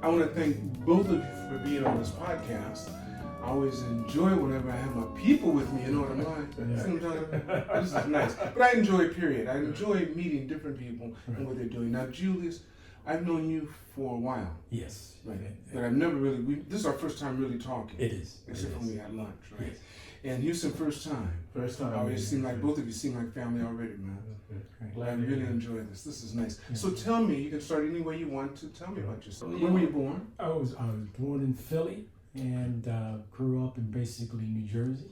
I want to thank both of you for being on this podcast. I always enjoy whenever I have my people with me, you know what I'm like? Sometimes this is nice. But I enjoy period. I enjoy meeting different people and what they're doing. Now, Julius, I've known you for a while. Yes. Right. But I've never really, this is our first time really talking. It is. Except when we had lunch, right? Yes. And Houston, first time. First time. I always seem like, both of you seem like family already, man. I really enjoy this. This is nice. Yeah. So tell me, you can start any way you want to. Tell me about yourself. When were you born? I was born in Philly and grew up in basically New Jersey.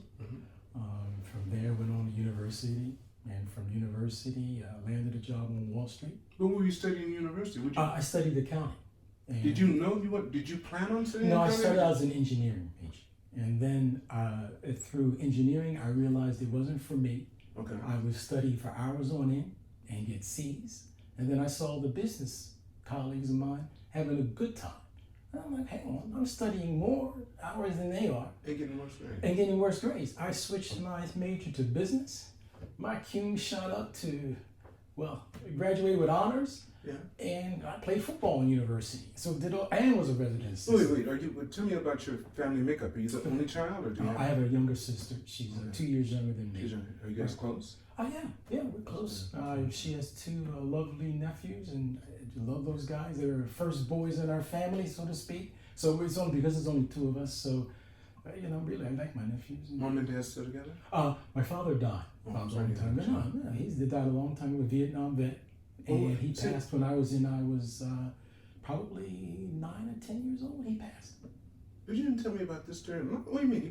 From there, went on to university. And from university, landed a job on Wall Street. What were you studying in university? I studied accounting. Did you know did you plan on studying accounting? No, I started out as an engineering major. And then through engineering, I realized it wasn't for me. Okay. I would study for hours on end and get C's. And then I saw the business colleagues of mine having a good time. And I'm like, hang on, I'm studying more hours than they are. And getting worse grades. And getting worse grades. I switched my major to business. My CUNY shot up to, well, graduated with honors. Yeah. And I played football in university. So and was a resident assistant. Wait. Tell me about your family makeup. Are you the only child, or do you I have a younger sister. She's 2 years younger than me. Are you guys close? Oh yeah, we're close. She has two lovely nephews, and I love those guys. They're first boys in our family, so to speak. So it's only because it's only two of us. So really, I like my nephews. Mom and dad still together? My father died a long time ago. No, he died a long time ago, a Vietnam vet. And he passed when I was probably 9 or 10 years old. He passed. But you didn't tell me about this story. What do you mean?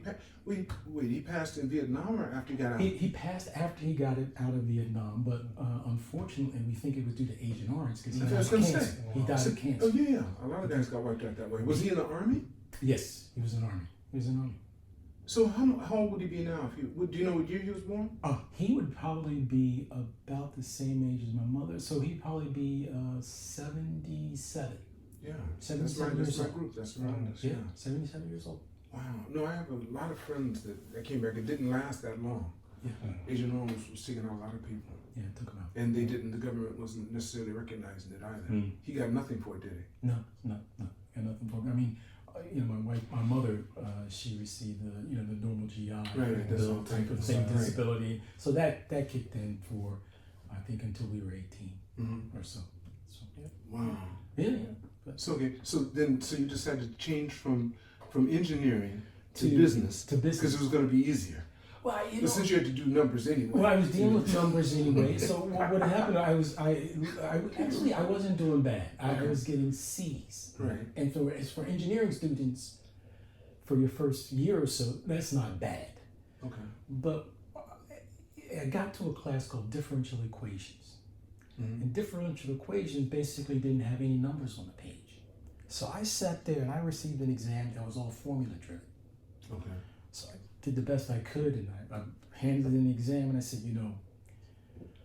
He passed in Vietnam or after he got out? He passed after he got out of Vietnam, but unfortunately, we think it was due to Agent Orange because he died of cancer. He died of cancer. Oh yeah, a lot of guys got wiped out that way. Was he in the Army? Yes, he was in the Army. So how old would he be now? Do you know what year he was born? He would probably be about the same age as my mother, so he'd probably be 77. Yeah, 77 that's years my old. group. That's around us. Yeah, 77 years old. Wow. No, I have a lot of friends that came back. It didn't last that long. Yeah. Agent Orange was taking out a lot of people. Yeah, it took him out. And the government wasn't necessarily recognizing it either. He got nothing for it, did he? No, got nothing for it. I mean, my mother, she received the normal GI, bill type of thing, disability. So that kicked in for, I think, until we were 18 or so. So yeah. Wow. Yeah. So you decided to change from engineering to business because it was going to be easier. Well, but since you had to do numbers anyway. Well, I was dealing with numbers anyway. So what happened? I wasn't doing bad. I was getting C's. Right. And for engineering students, for your first year or so, that's not bad. Okay. But I got to a class called differential equations. And differential equations basically didn't have any numbers on the page. So I sat there and I received an exam that was all formula driven. Okay. So I did the best I could, and I handed in the exam, and I said,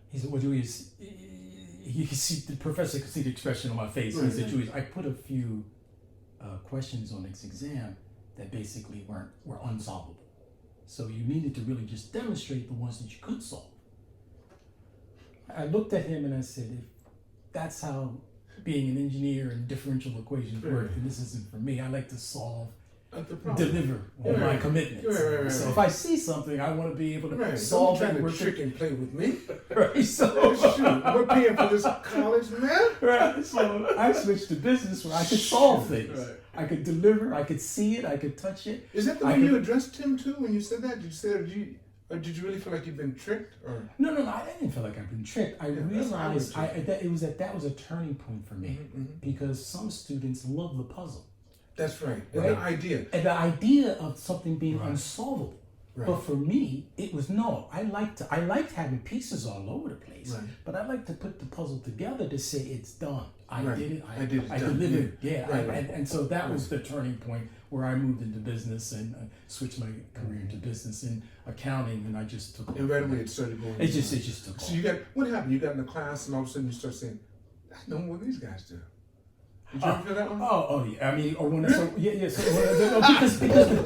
he said, well, Julius, the professor could see the expression on my face. He said, Julius, I put a few questions on this exam that basically were unsolvable. So you needed to really just demonstrate the ones that you could solve. I looked at him and I said, if that's how being an engineer and differential equations work, then this isn't for me. I like to solve, deliver on my commitments. So if I see something, I want to be able to solve it. Don't try to trick and play with me. Right. So shoot, we're paying for this college, man. Right. So I switched to business where I could solve things. Right. I could deliver. I could see it. I could touch it. Is that the way you addressed him too when you said that? Did you say that? Or did you really feel like you've been tricked? Or no, I didn't feel like I've been tricked. I realized that was a turning point for me because some students love the puzzle. That's right. And the idea. And the idea of something being unsolvable. Right. But for me, it was no. I liked having pieces all over the place. Right. But I like to put the puzzle together to say it's done. I did it. I delivered. Yeah. And so that was the turning point where I moved into business and switched my career into business and accounting, and I just took. And right away it started going. It just took. So what happened? You got in the class, and all of a sudden you start saying, "I know what these guys do." Did you ever feel that one? Oh yeah. I mean, or when so yeah. So because the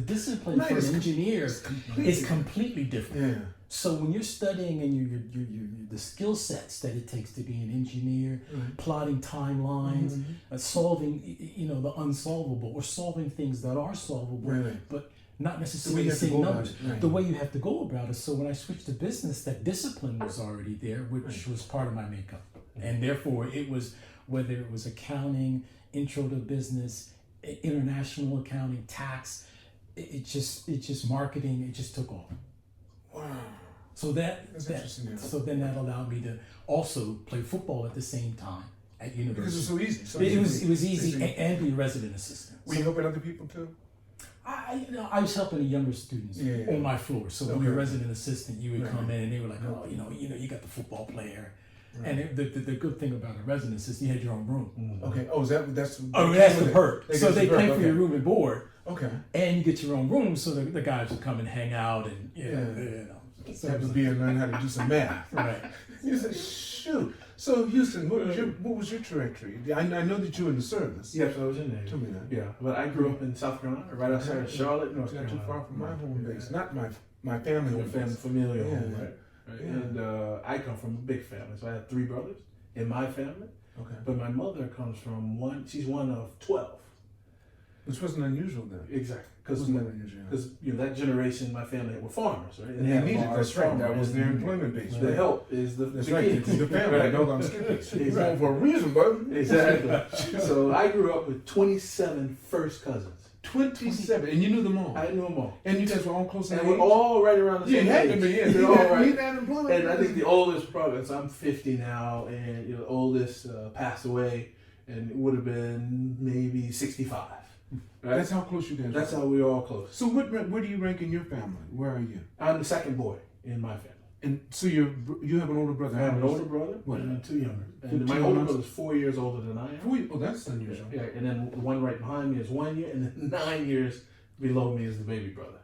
discipline Right, for it's an engineer is completely completely different. Yeah. So when you're studying and you the skill sets that it takes to be an engineer, Right. plotting timelines, solving the unsolvable, or solving things that are solvable, Right. but not The way necessarily you the have to same go about numbers. it. Right. The way you have to go about it. So when I switched to business, that discipline was already there, which was part of my makeup, and therefore it was, whether it was accounting, intro to business, international accounting, tax, it just marketing, it just took off. Wow. So That's interesting, yeah. so then that allowed me to also play football at the same time at university. Because it's so easy. So It was easy and be a resident assistant. Were you helping other people too? I was helping the younger students on my floor. So when you're a resident assistant, you would come in and they were like, oh, you got the football player. Right. And the good thing about a resident assistant, you had your own room. Okay. Oh, that's the perk. So they pay for your room and board. Okay. And you get your own room, so the guys would come and hang out and you know. So have to be and learn how to do some math. Right. You said, shoot. So Houston, what was your trajectory? I know that you were in the service. Yes, I was in there. Tell me that. Yeah, but I grew up in South Carolina, right outside of Charlotte, North Not Carolina. too far from my home base. Not my family Your home family, base. familial Yeah. home, right? Yeah. And I come from a big family, so I have 3 brothers in my family. Okay. But my mother comes from she's one of 12. Which wasn't unusual then. Exactly. Wasn't that unusual? Because that generation, my family were farmers, right? And they had a needed, large that's right. farm, That was and their employment base. The help is That's the right. key. It's the family. Right. No, I'm skipping. You're Right. going for a reason, bud. Exactly. So I grew up with 27 first cousins. 27, and you knew them all. I knew them all. And you guys were all close in And age? we're all right around the Yeah, same it had age. to be. Yeah, They're all right. Need that employment. And I think the oldest brother, so I'm 50 now, and the oldest passed away, and it would have been maybe 65. Right? That's how close you guys That's were. how we were all close. So where do you rank in your family? Where are you? I'm the second boy in my family. And so you have an older brother. I have an older brother What? and 2 younger. And Two my older younger? brother's 4 years older than I am. Oh, that's unusual. Yeah, and then the one right behind me is 1 year, and then 9 years below me is the baby brother.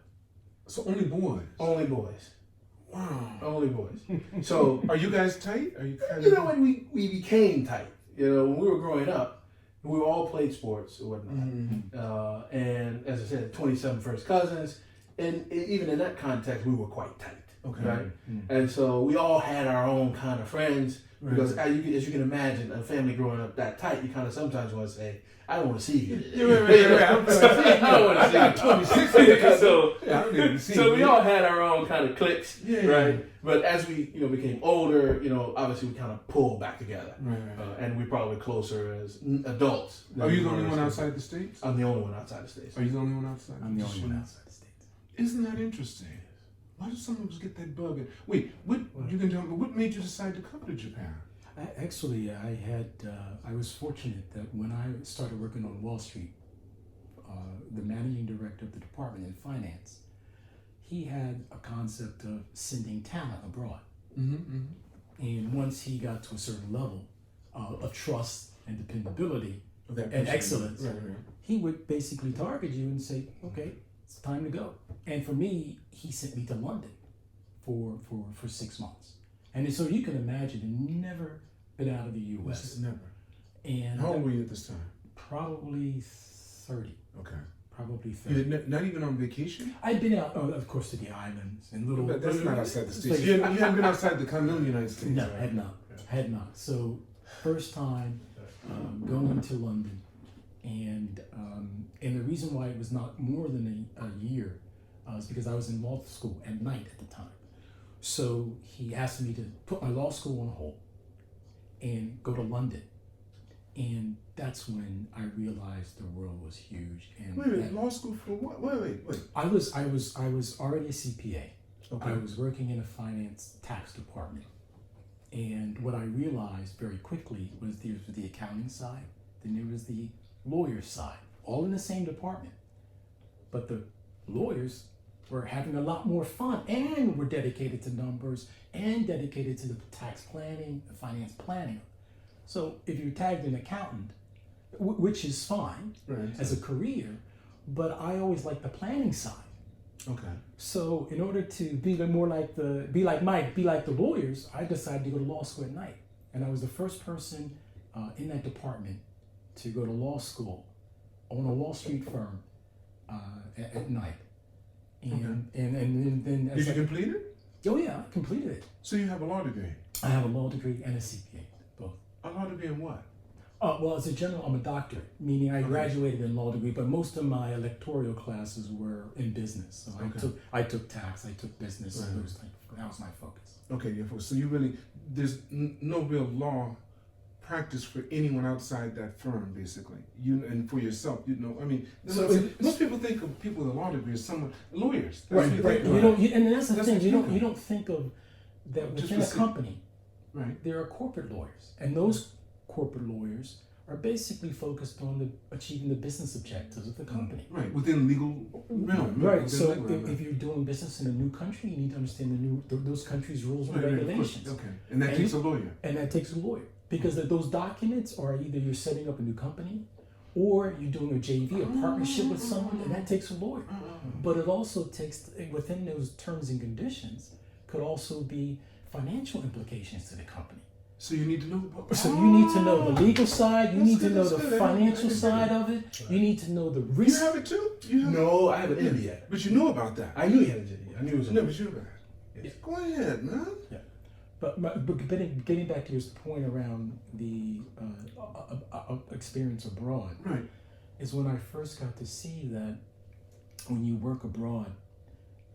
So only boys. Only boys. Wow. Only boys. So Are you guys tight? Are you kind you know when we became tight. When we were growing up, we all played sports or whatnot. Mm-hmm. And as I said, 27 first cousins. And even in that context, we were quite tight. Okay. Right? And so we all had our own kind of friends. Right. Because as you can imagine, a family growing up that tight, you kind of sometimes want to say, I don't want to see you. Yeah, I'm I don't want to see you. I got 26. So, Yeah, I don't even see so you. we all had our own kind of cliques, Yeah. right? But as we, became older, obviously we kind of pulled back together, Right. and we're probably closer as adults. than Are you we the were only as one kids. outside the States? I'm the only one outside the States. Are you the only one outside? I'm the only one outside the States. Isn't that interesting? Why do some of us get that bug? Wait, you can tell me, what made you decide to come to Japan? I was fortunate that when I started working on Wall Street, the managing director of the department in finance, he had a concept of sending talent abroad. Mm-hmm. And once he got to a certain level of trust and dependability That and person. excellence, Right. he would basically target you and say, okay, it's time to go. And for me, he sent me to London for 6 months. And so you can imagine, I'd never been out of the U.S. Never. And How old were you at this time? probably 30. Okay. Probably You 30. had not even on vacation? I'd been out, of course, to the islands and little. But that's not outside the States. places. You hadn't been outside the continental United States. No, right? had not. So first time going to London, and the reason why it was not more than a year is because I was in law school at night at the time. So he asked me to put my law school on hold and go to London, and that's when I realized the world was huge. And Wait, law school for what? Wait. I was already a CPA. Okay. I was working in a finance tax department. And what I realized very quickly was there was the accounting side, then there was the lawyer side, all in the same department. But the lawyers were having a lot more fun and were dedicated to numbers and dedicated to the tax planning, the finance planning. So if you're tagged an accountant, which is fine as a career, but I always liked the planning side. Okay. So in order to be like the lawyers, I decided to go to law school at night. And I was the first person in that department to go to law school on a Wall Street firm at night. And then Did you complete it? Oh yeah, I completed it. So you have a law degree? I have a law degree and a CPA, both. A law degree in what? Well, as a general, I'm a doctorate, meaning I graduated in law degree, but most of my electoral classes were in business. So I took tax, I took business, and those things. That was my focus. Okay, so you really, there's no real law practice for anyone outside that firm, basically. You and for yourself, I mean, most people think of people with a law degree as someone lawyers. That's Right. And that's the thing. You don't think of that within a company. Right. There are corporate lawyers, and those corporate lawyers are basically focused on achieving the business objectives of the company. Right, within legal realm. Right. So if you're doing business in a new country, you need to understand those countries' rules and regulations. Okay, and that takes a lawyer. And that takes a lawyer. Because those documents are either you're setting up a new company or you're doing a JV, a partnership with someone, and that takes a lawyer. But it also takes, within those terms and conditions, could also be financial implications to the company. So you need to know. So you need to know the legal side. You need to know the financial side of it. You need to know the risk. You have it too? No, I haven't ended yet. But you know about that. I knew he had a JD. I knew it was. No, but you know about it. Yes. Go ahead, man. Yeah. But getting back to your point around the experience abroad, right, is when I first got to see that when you work abroad,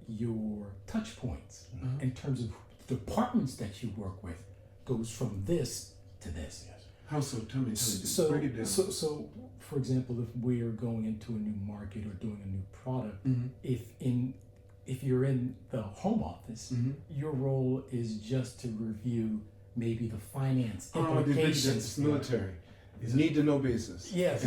your touch points in terms of departments that you work with goes from this to this. Yes. How so? Tell me. So, break it down. So, for example, if we're going into a new market or doing a new product, if you're in the home office, your role is just to review maybe the finance implications. That's military. You need to know basis. Yes.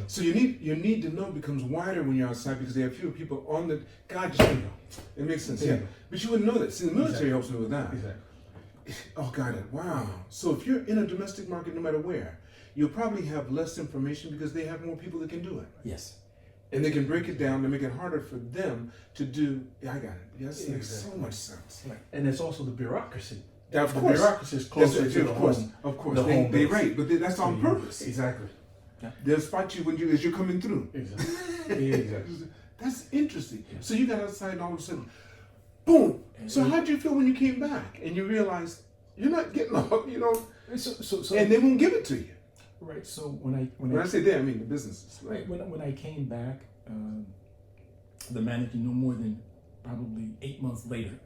So your need to know becomes wider when you're outside because there are fewer people on the. God, just know. It makes sense. Yeah. But you wouldn't know that. See, the military helps me with that. Exactly. Oh, got it. Wow. So if you're in a domestic market, no matter where, you'll probably have less information because they have more people that can do it. Yes. And they can break it down and make it harder for them to do. Yeah, I got it. Yes, it makes so much sense. Right. And it's also the bureaucracy. Yeah, of the course. bureaucracy is closer to the home. Of course. The home They base. right, but that's on purpose. Exactly. Yeah. They'll spot you as you're coming through. Exactly. Exactly. That's interesting. Yeah. So you got outside and all of a sudden, boom. So how did you feel when you came back and you realized you're not getting all, So and they won't give it to you? Right. So when I say they, I mean the businesses. Right. When I came back, the manager, no more than probably 8 months later,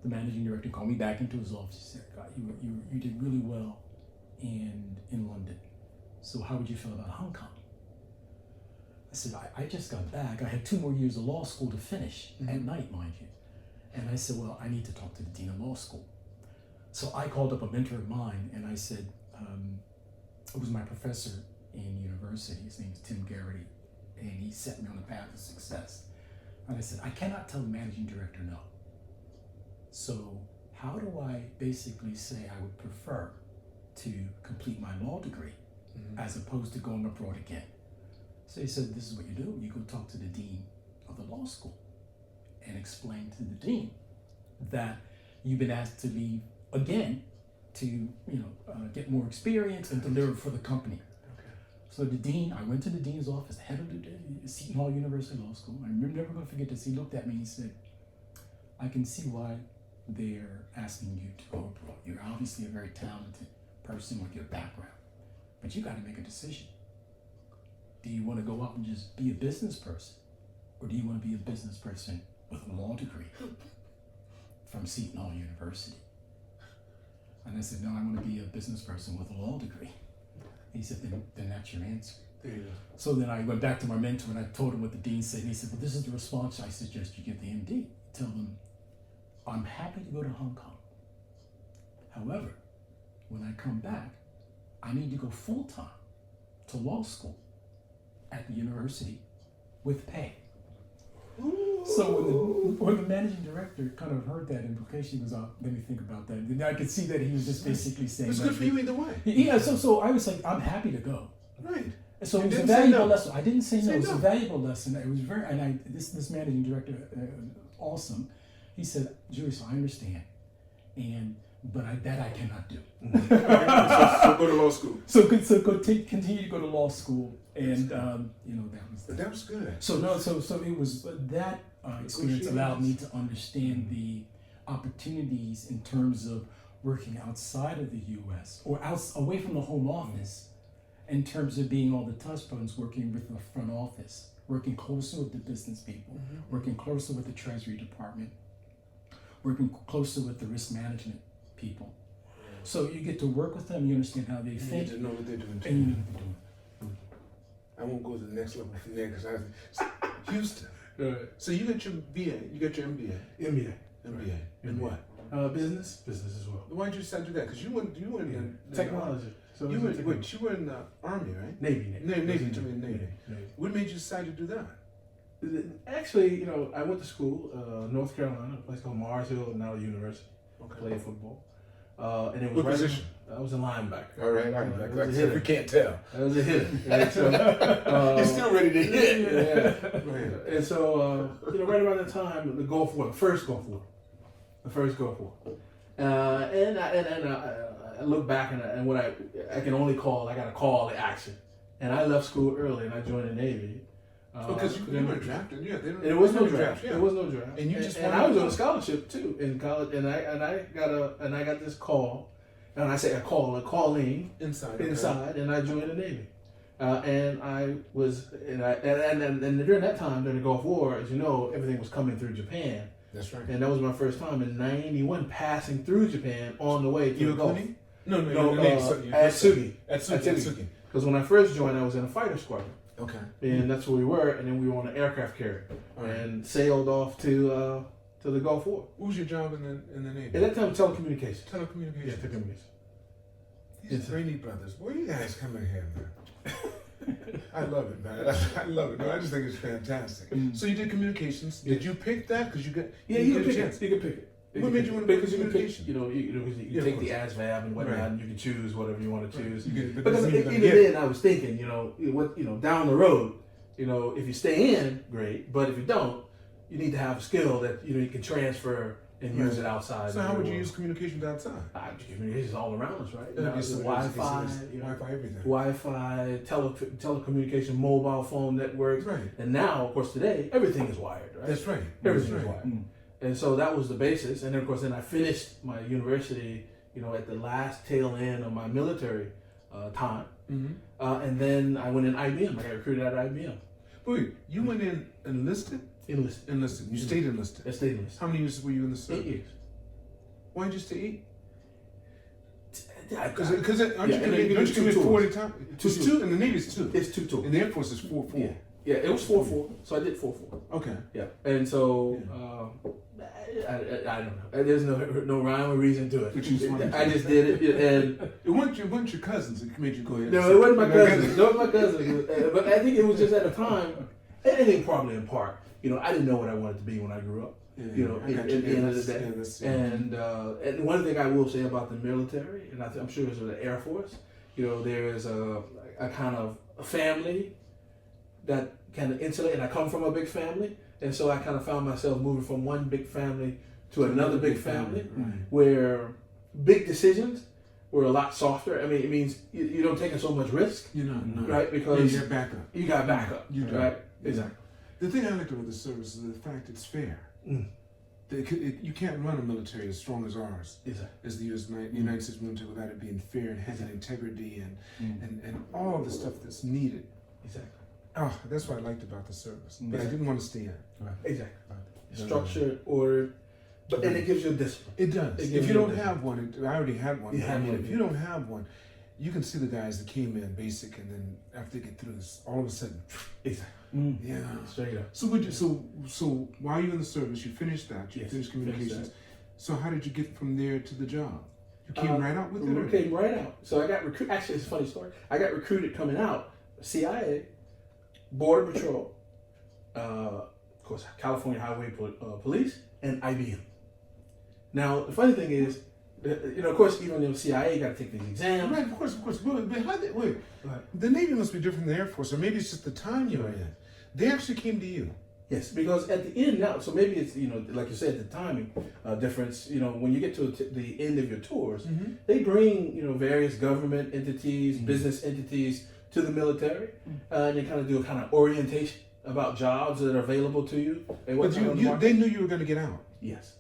the managing director called me back into his office. He said, "God, you did really well in London. So how would you feel about Hong Kong?" I said, I just got back. I had 2 more years of law school to finish at night, mind you. And I said, well, I need to talk to the dean of law school. So I called up a mentor of mine and I said, it was my professor in university. His name is Tim Garrity, and he set me on the path of success. And I said, I cannot tell the managing director no. So how do I basically say I would prefer to complete my law degree as opposed to going abroad again? So he said, this is what you do. You go talk to the dean of the law school and explain to the dean that you've been asked to leave again to get more experience and deliver for the company. Okay. So the dean, I went to the dean's office, the head of the Seton Hall University Law School. I'm never going to forget this. He looked at me and he said, I can see why they're asking you to go abroad. You're obviously a very talented person with your background, but you got to make a decision. Do you want to go out and just be a business person, or do you want to be a business person with a law degree from Seton Hall University? And I said, no, I want to be a business person with a law degree. He said, then that's your answer. There you go. So then I went back to my mentor and I told him what the dean said. And he said, well, this is the response I suggest you give the MD. Tell them, I'm happy to go to Hong Kong. However, when I come back, I need to go full-time to law school at the university with pay. Ooh. So when the managing director kind of heard that implication, he was like, let me think about that. And I could see that he was just basically saying, it's good for you either way. Yeah, so I was like, I'm happy to go. Right. So You it was a didn't say valuable no. lesson. I didn't say no. It was no. a valuable lesson. It was very, and this managing director, awesome. He said, Julius, I understand. And but that I cannot do. So go to law school. Continue to go to law school, and That was good. So it was that experience allowed me to understand the opportunities in terms of working outside of the U.S. or away from the home office, in terms of being all the touch points, working with the front office, working closer with the business people, working closer with the Treasury Department, working closer with the risk management people. So you get to work with them, you understand how they think. You need to know what they're doing too. And you know what they're doing. I won't go to the next level from there because Houston. So you got your BA, you got your MBA. MBA. MBA. In what? Business as well. Why did you decide to do that? Because you were in Technology. So you were in the Army, right? Navy. Navy. What made you decide to do that? Actually, I went to school, North Carolina, a place called Mars Hill, now a university. Played football. And it was what position? I was a linebacker. All right, linebacker. We can't tell. I was a hitter. And so, you're still ready to hit. Yeah. And so, right around that time, the Gulf War, the first Gulf War. And I look back and what I can only call, I got to call the action. And I left school early and I joined the Navy. Because you weren't drafted, yeah. There was no draft. There was no draft. And you and I was on a scholarship too in college, and I got this call, and I say a calling inside, and I joined the Navy, and I was and during that time during the Gulf War, as you know, everything was coming through Japan. That's right. And that was my first time in '91 passing through Japan on the way to the Gulf. No, at Sugi. At Sugi. Because when I first joined, I was in a fighter squadron. Okay. And that's where we were, and then we were on an aircraft carrier and sailed off to the Gulf War. What was your job in the Navy? At that time, telecommunications. Yeah, telecommunications. These Brainy brothers, boy, you guys come in here, man. I love it, man. I love it. No, I just think it's fantastic. So you did communications. Did you pick that? Because you got you can pick it. You can pick it. What made you want to pick communication? You You take the ASVAB and whatnot, and you can choose whatever you want to choose. Because even then, I was thinking, down the road, if you stay in, great. But if you don't, you need to have a skill that you can transfer and use it outside. So how would you use communications outside? Communication is all around us, right? Wi-Fi, everything. Wi-Fi, telecommunication, mobile phone networks, right? And now, of course, today everything is wired, right? That's right. Everything is wired. And so that was the basis. And then, of course, I finished my university, at the last tail end of my military time. And then I went in IBM. I got recruited at IBM. Wait, you went in enlisted? Enlisted. You stayed enlisted? I stayed enlisted. How many years were you in the service? 8 years. Why did you stay 8? Because aren't you commit 40 times? It's 2, and the Navy is 2. It's 2 total. And the Air Force is 4-4. Yeah, it was 4-4, so I did 4-4. Okay. Yeah, and so I don't know. There's no rhyme or reason to it. I just did it, and it wasn't your cousins that made you go ahead. No, it wasn't my cousins. No, it wasn't my cousins. But I think it was just at a time. I think probably in part. I didn't know what I wanted to be when I grew up. At the end of the day. And one thing I will say about the military, and I'm sure it's the Air Force. There is a kind of a family that kind of insulate, and I come from a big family, and so I kind of found myself moving from one big family to another big family, where big decisions were a lot softer. I mean, it means you don't take so much risk, right? Because you got backup. You got backup, right? Exactly. The thing I liked about the service is the fact it's fair. You can't run a military as strong as ours, as the United States military, without it being fair and having integrity and all the stuff that's needed. Exactly. Oh, that's what I liked about the service. But I didn't want to stay in. Right. Exactly. Structured, ordered, but then it gives you a discipline. It does. If you don't have one, I already had one. If you don't have one, you can see the guys that came in basic, and then after they get through this, all of a sudden, yeah, straight up. So while you're in the service, you finished that. You finished communications. So how did you get from there to the job? You came right out with it? I came right out. So I got recruited. Actually, it's a funny story. I got recruited coming out. CIA, Border Patrol, of course, California Highway Police, and IBM. Now, the funny thing is, of course, even in CIA, you got to take these exams. Right, of course. But how did, wait, the Navy must be different than the Air Force, or maybe it's just the time you were in. They actually came to you. Yes, because at the end now, so maybe it's, like you said, the timing difference. When you get to the end of your tours, they bring, various government entities, business entities to the military, and they kind of do a kind of orientation about jobs that are available to you. But they knew you were going to get out. Yes.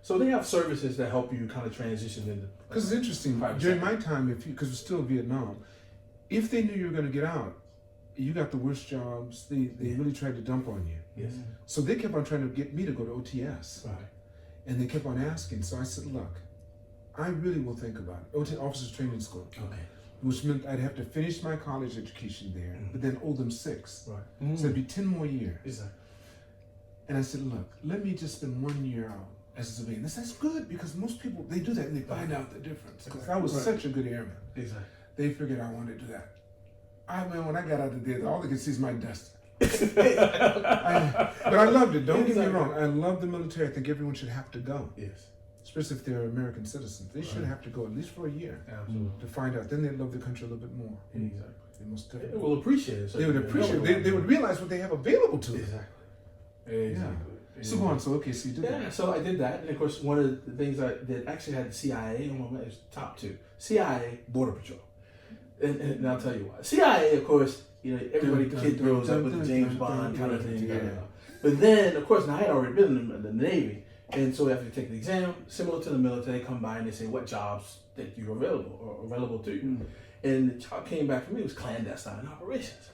So they have services that help you kind of transition into. Because it's interesting, during my time, because we're still in Vietnam, if they knew you were going to get out, you got the worst jobs. They really tried to dump on you. Yes. So they kept on trying to get me to go to OTS. Right. And they kept on asking. So I said, look, I really will think about it. OTS, Officers Training School. Okay. Which meant I'd have to finish my college education there, but then owe them 6. Right. So it'd be 10 more years. Exactly. And I said, look, let me just spend 1 year out as a civilian. That's good, because most people, they do that and they find out the difference. Because I was such a good airman. Exactly. They figured I wanted to do that. When I got out of there, all they could see is my dust. But I loved it. Don't get me wrong. I love the military. I think everyone should have to go. Yes. Especially if they're American citizens. They should have to go at least for a year. Absolutely. To find out. Then they'd love the country a little bit more. Exactly. They most definitely. They will appreciate it. They would appreciate it. They would realize what they have available to them. Exactly. Yeah. So go on. So okay, so you did that. Yeah, so I did that, and of course, one of the things I did actually had the CIA on my list, top 2. CIA, Border Patrol, and I'll tell you why. CIA, of course, everybody kid grows up with the James Bond kind of thing. But then, of course, now I had already been in the Navy, and so after you take the exam, similar to the military, they come by and they say what jobs that you're available to you. And the job came back for me, it was clandestine operations,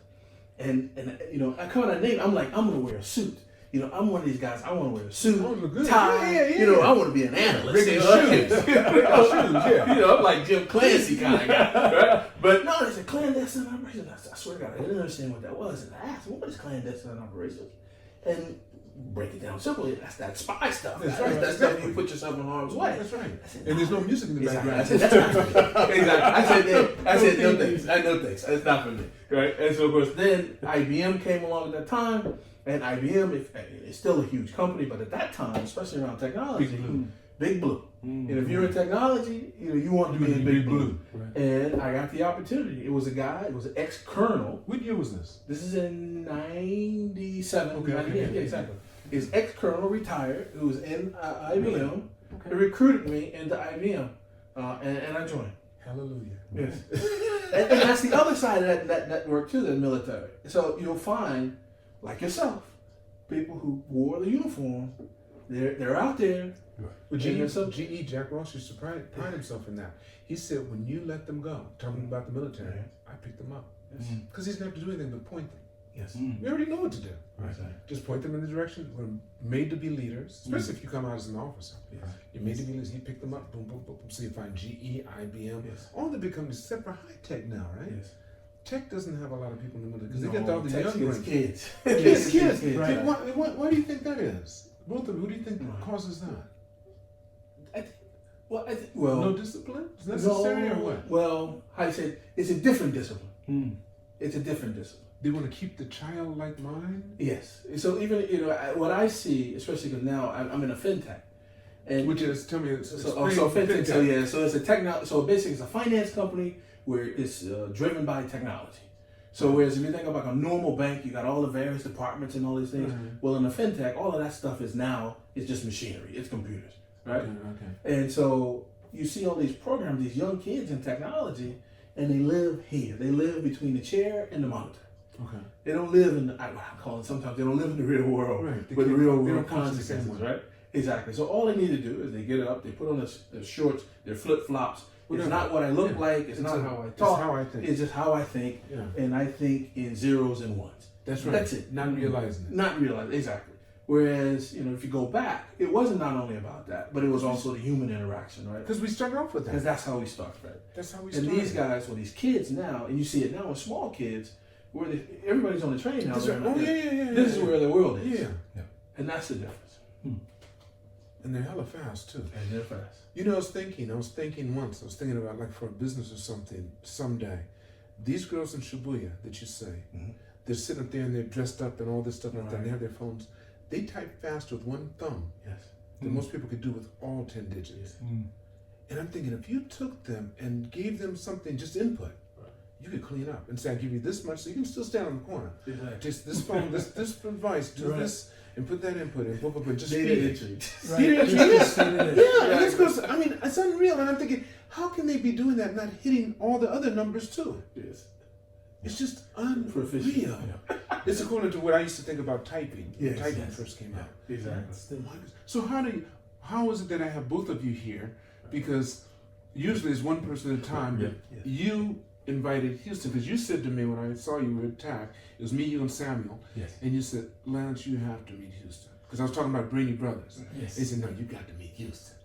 and I come out of the Navy, I'm like, I'm gonna wear a suit. I'm one of these guys. I want to wear a suit, tie. I want to be an analyst. Shoes. I'm like Jim Clancy kind of guy, right? But no, it's a clandestine operation. I swear to God, I didn't understand what that was. And I asked him, what is clandestine operations? And break it down simply, that's that spy stuff. That's right. That's stuff you put yourself in harm's way. That's right. And there's no music in the background. I said, that's not for me. Exactly. I said, no thanks. No thanks. It's not for me. Right? And so, of course, then IBM came along at that time. And IBM is still a huge company, but at that time, especially around technology, Big Blue. And if you're in technology, you want to be in Big Blue. Right. And I got the opportunity. It was a guy, it was an ex-colonel. What year was this? This is in 97. Okay. Yeah, exactly. His ex-colonel retired, who was in IBM, and recruited me into IBM, and I joined. Hallelujah. Yes. and that's the other side of that network too, the military. So you'll find, like yourself, people who wore the uniform, they're out there. Well, GE, Jack Ross used to pride himself in that. He said, when you let them go, talking about the military, I picked them up. Because he doesn't have to do anything but point them. Yes. We already know what to do. Right. Just point them in the direction. We're made to be leaders, especially if you come out as an officer. Yes. You're made to be leaders. He picked them up, boom, boom, boom. So you find GE, IBM, all the big companies, except for high tech now, right? Yes. Tech doesn't have a lot of people in the military because they get all the young kids. Kids. Right. Why do you think that is? Both of you, who do you think causes that? No discipline? Is necessary or what? Well, how you say it's a different discipline. It's a different discipline. They want to keep the childlike mind? Yes. So even, what I see, especially because now I'm in a fintech. And which is, tell me, fintech. So it's a so basically it's a finance company where it's driven by technology. So whereas if you think about a normal bank, you got all the various departments and all these things. Well, in a fintech, all of that stuff is just machinery. It's computers, right? Okay. And so you see all these programs, these young kids in technology, and they live here. They live between the chair and the monitor. Okay. They don't live in I call it sometimes they don't live in the real world, right? But the real world consequences, right? Exactly. So all they need to do is they get up, they put on their shorts, their flip flops. It's not what I look like. It's not how I talk. It's how I think. It's just how I think, and I think in zeros and ones. That's right. That's it. Not realizing it. Not realizing exactly. Whereas if you go back, it wasn't not only about that, but it was also the human interaction, right? Because we started off with that. Because that's how we start, right? That's how we started. And these guys, these kids now, and you see it now with small kids, where everybody's on the train now. This is where the world is. Yeah. And that's the difference. And they're hella fast too. And they're fast. I was thinking once, about like for a business or something, someday, these girls in Shibuya that you say, they're sitting up there and they're dressed up and all this stuff like that, and they have their phones. They type fast with one thumb than most people could do with all 10 digits. And I'm thinking, if you took them and gave them something, just input, you could clean up and say, I give you this much, so you can still stand on the corner. Exactly. Just this phone, this device, do this. and put that input in. But just Data feed it. entry. Yeah, that's because I mean it's unreal, and I'm thinking, how can they be doing that, not hitting all the other numbers too? Yes. It's just unreal. Yeah. It's equivalent to what I used to think about typing when Yes, typing yes. first came out. Exactly. So how is it that I have both of you here? Because usually it's one person at a time. But you invited Houston because you said to me when I saw you were attacked, it was me, you, and Samuel. Yes. And you said, Lance, you have to meet Houston. Because I was talking about BRAINY brothers. Yes. They said, no, you got to meet Houston.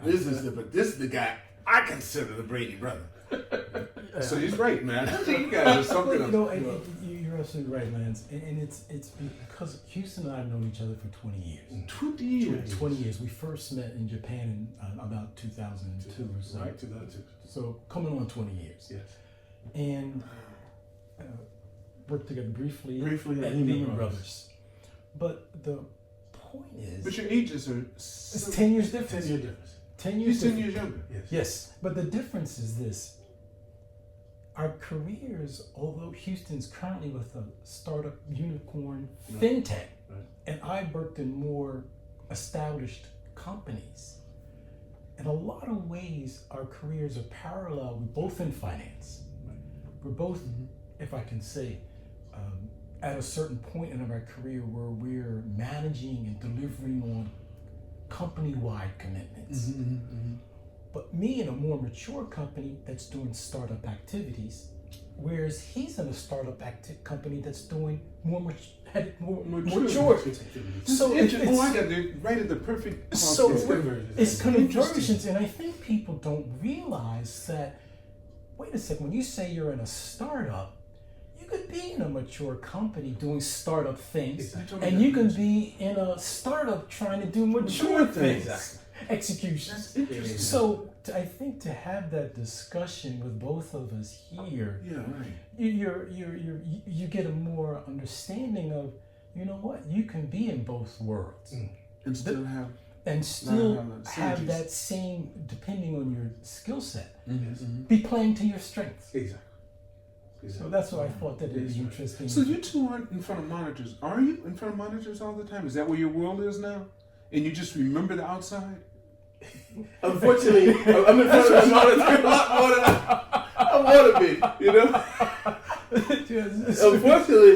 This is the guy I consider the BRAINY brother. So he's right, man. You guys are something else. You're absolutely right, Lance. And it's because Houston and I have known each other for 20 years. 20 years. 20 years. We first met in Japan in about 2002 or so. Right, 2002. So coming on 20 years. Yes. And worked together briefly at Lehman Brothers. But the point is... But your ages are... It's 10 years difference. 10 year difference. 10 years He's 10 difference. years younger. Yes. But the difference is this. Our careers, although Houston's currently with a startup unicorn fintech, and I worked in more established companies, in a lot of ways, our careers are parallel. We're both in finance. We're both, if I can say, at a certain point in our career where we're managing and delivering on company-wide commitments. But me in a more mature company that's doing startup activities, whereas he's in a startup company that's doing more mature. So I got it right at the perfect. So it's convergence, and I think people don't realize that. Wait a second. When you say you're in a startup, you could be in a mature company doing startup things, and you can be in a startup trying to do mature things. Execution. So I think to have that discussion with both of us here, you get a more understanding of, you know what, you can be in both worlds and still have that same, depending on your skill set, be playing to your strengths. Exactly. So that's why I thought that it'd be interesting. So you two aren't in front of monitors. Are you in front of monitors all the time? Is that where your world is now? And you just remember the outside? Unfortunately, I'm in front of the monitor a lot more than I want to be, you know? Unfortunately,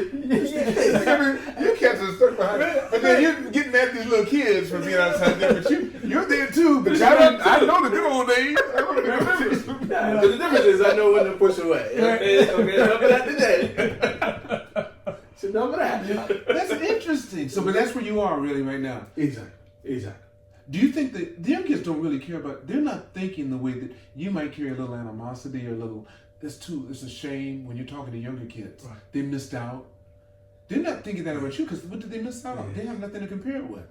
you cats are stuck behind it. But then you're getting at these little kids for being outside there. But you're there too. But I know the good old days. But the difference is I know when to push away. Remember that today. So remember that. That's interesting. So, but that's where you are really right now. Exactly. Do you think that the young kids don't really care about? They're not thinking the way that you might carry a little animosity or a little. It's a shame when you're talking to younger kids. Right. They missed out. They're not thinking that about you because what did they miss out on? They have nothing to compare it with.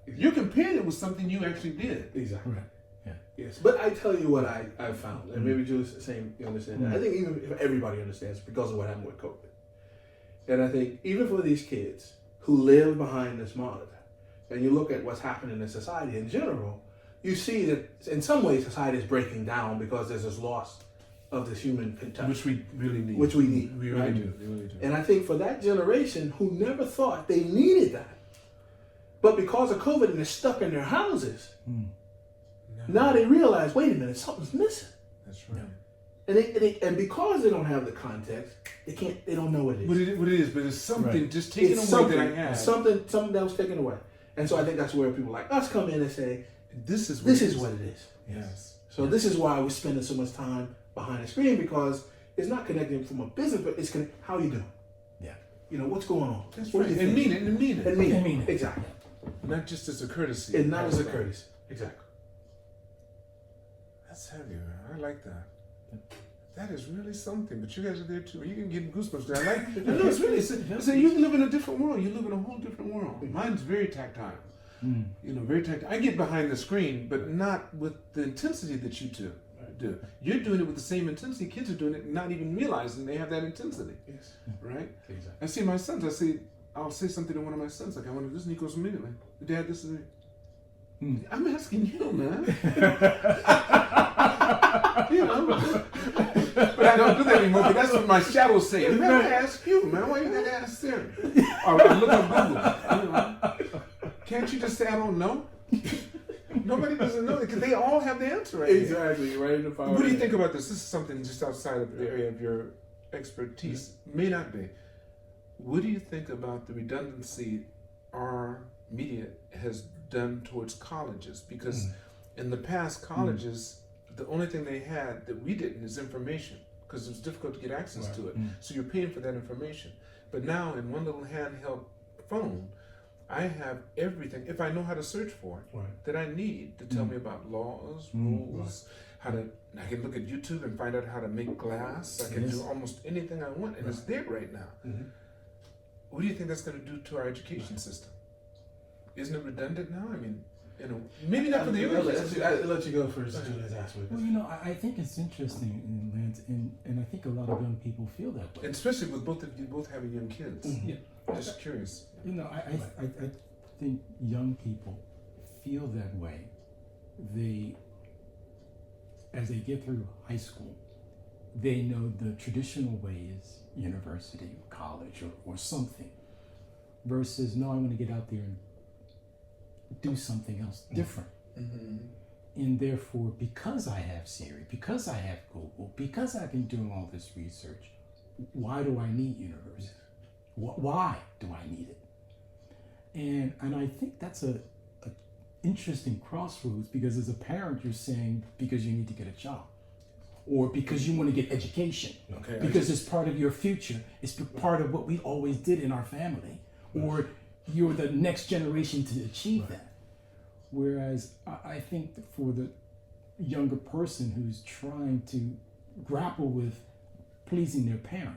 You're comparing it with something you actually did. Exactly. Right. Yeah. Yes. But I tell you what I've found, and maybe Julius the same. You understand that? I think even if everybody understands because of what happened with COVID, and I think even for these kids who live behind this monitor, and you look at what's happening in society in general, you see that in some ways society is breaking down because there's this loss of this human touch. Which we really need. Which we need. We really do. We really do. And I think for that generation who never thought they needed that, but because of COVID and they're stuck in their houses, now they realize, wait a minute, something's missing. That's right. And because they don't have the context, they don't know what it is. What it is, but it's something just taken away that I had. Something that was taken away. And so I think that's where people like us come in and say, this is what it is. Yes. So this is why we're spending so much time behind the screen, because it's not connecting from a business, but it's how you doing. Yeah. You know, what's going on? That's what right. And mean it. Exactly. Not just as a courtesy. And not as a courtesy. Exactly. That's heavy, man. I like that. That is really something. But you guys are there too. You can get goosebumps. I know it's really. So you live in a different world. You live in a whole different world. Mine's very tactile. You know, very tactile. I get behind the screen, but not with the intensity that you two do. You're doing it with the same intensity. Kids are doing it, not even realizing they have that intensity. Yes. Right. Exactly. I see my sons. I'll say something to one of my sons, like I want to do this, and he goes immediately, Dad, this is it. I'm asking you, man. You know, but I don't do that anymore. But that's what my shadows say. Man, I ask you, man. Why you gotta ask them? Or I look on Google. You know. Can't you just say I don't know? Nobody doesn't know because they all have the answer right Exactly, right in the power. What do you think about this? This is something just outside of the area of your expertise. May not be. What do you think about the redundancy our media has done towards colleges? Because in the past, colleges, the only thing they had that we didn't is information, because it was difficult to get access to it. So you're paying for that information. But now in one little handheld phone, I have everything, if I know how to search for it, that I need to tell me about laws, rules, how to, I can look at YouTube and find out how to make glass. I can do almost anything I want, and it's there right now. What do you think that's going to do to our education system? Isn't it redundant now? I mean, you know, maybe not for the younger kids. I'll let you go first, Julius. Well, you know, I think it's interesting, Lance, and I think a lot of young people feel that way. And especially with both of you both having young kids. Yeah. Just curious. You know, I think young people feel that way. As they get through high school, they know the traditional way is university, college, or something, versus, no, I want to get out there and do something else different. And therefore, because I have Siri, because I have Google, because I've been doing all this research, why do I need university? Why do I need it? And I think that's a interesting crossroads, because as a parent, you're saying because you need to get a job, or because you want to get education, because it's part of your future, it's part of what we always did in our family, or you're the next generation to achieve that. Whereas I think that for the younger person who's trying to grapple with pleasing their parent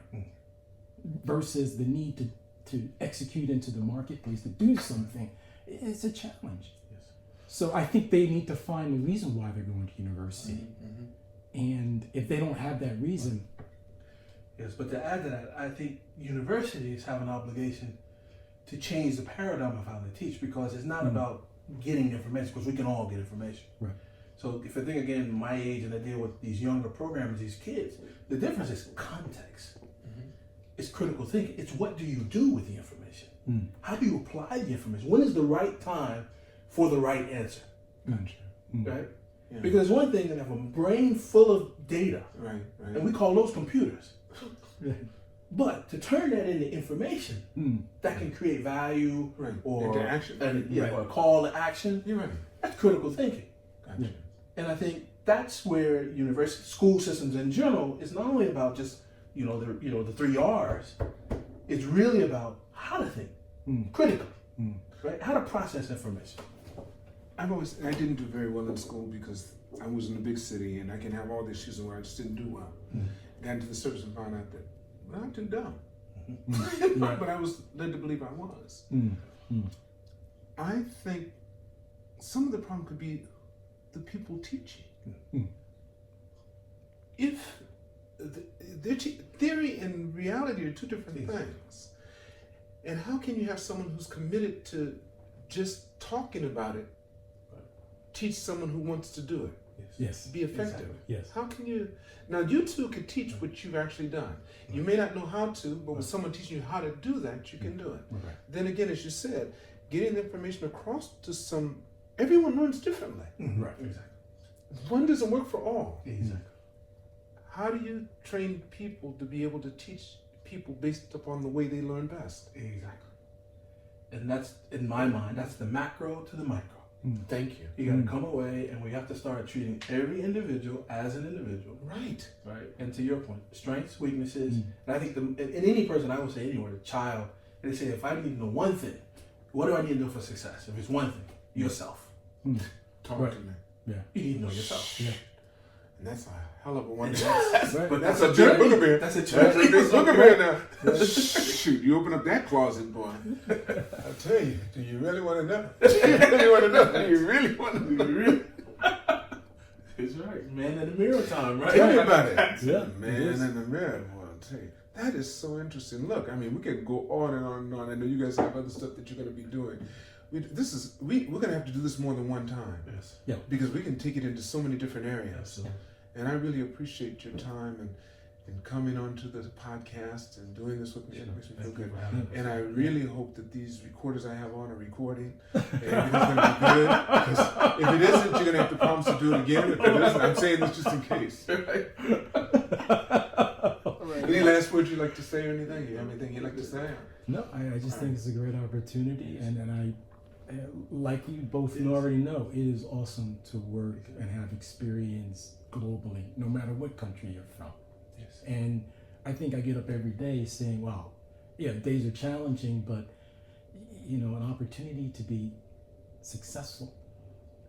versus the need to execute into the marketplace to do something, it's a challenge. So I think they need to find a reason why they're going to university. And if they don't have that reason. Yes, but to add to that, I think universities have an obligation to change the paradigm of how they teach, because it's not about getting information, because we can all get information. Right. So if I think again, my age, and I deal with these younger programmers, these kids, the difference is context. It's critical thinking. It's what do you do with the information? How do you apply the information? When is the right time for the right answer? Right? Yeah. Because one thing to have a brain full of data, and we call those computers. But to turn that into information that can create value or into action, or a call to action, that's critical thinking. And I think that's where university school systems in general is not only about just the 3 R's. It's really about how to think critically, right? How to process information. I didn't do very well in school because I was in a big city and I can have all the issues where I just didn't do well. Got into the service and found out that I'm not too dumb. But I was led to believe I was. I think some of the problem could be the people teaching. If theory and reality are two different things. And how can you have someone who's committed to just talking about it teach someone who wants to do it? Be effective. How can you? Now you two could teach what you've actually done. You may not know how to, but with someone teaching you how to do that, you can do it. Then again, as you said, getting the information across to everyone learns differently. One doesn't work for all. How do you train people to be able to teach people based upon the way they learn best? And that's, in my mind, that's the macro to the micro. Thank you. You got to come away, and we have to start treating every individual as an individual. Right. And to your point, strengths, weaknesses, and I think in any person, I would say anywhere, a child, and they say, if I need to know one thing, what do I need to do for success? If it's one thing, yourself. Talk to me. You need to know yourself. And that's a hell of a one. But that's a big booger. That's a big booger now. Shoot, you open up that closet, boy. I'll tell you, do you really want to know? Do you really want to know? It's right. Man in the mirror time, right? Tell me about it. Man in the mirror, boy, I'll tell you. That is so interesting. Look, I mean, we could go on and on and on. I know you guys have other stuff that you're going to be doing. We're going to have to do this more than one time. Because we can take it into so many different areas. And I really appreciate your time. and coming onto the podcast and doing this with me. It makes me feel good. And I really hope that these recorders I have on are recording. And everything's going to be good. Because if it isn't, you're going to have to promise to do it again. If it isn't, I'm saying this just in case. Any last words you'd like to say or anything? You have anything you'd like to say? No, I just think it's a great opportunity. And I, like you both already know, it is awesome to work and have experience globally, no matter what country you're from. Yes. And I think I get up every day saying, wow, yeah, days are challenging, but an opportunity to be successful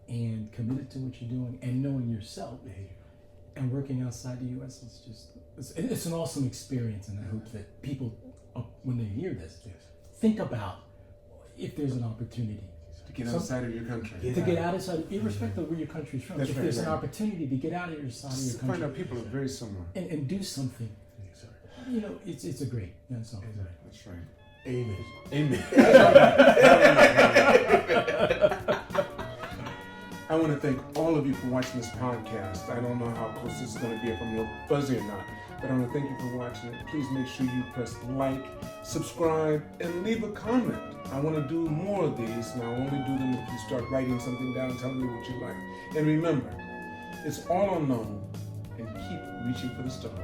and committed to what you're doing and knowing yourself and working outside the U.S. is just, it's an awesome experience. And I hope that people, when they hear this, think about if there's an opportunity to get outside of your country. To get outside, irrespective of where your country's from. If there's an opportunity to get out of your side of your country. Find out people are very similar. And do something. It's a great. That's all. That's right. Amen. Amen. I want to thank all of you for watching this podcast. I don't know how close this is going to be, if I'm a little buzzy or not, but I want to thank you for watching it. Please make sure you press like, subscribe, and leave a comment. I want to do more of these, and I'll only do them if you start writing something down, telling me what you like. And remember, it's all unknown, and keep reaching for the stars.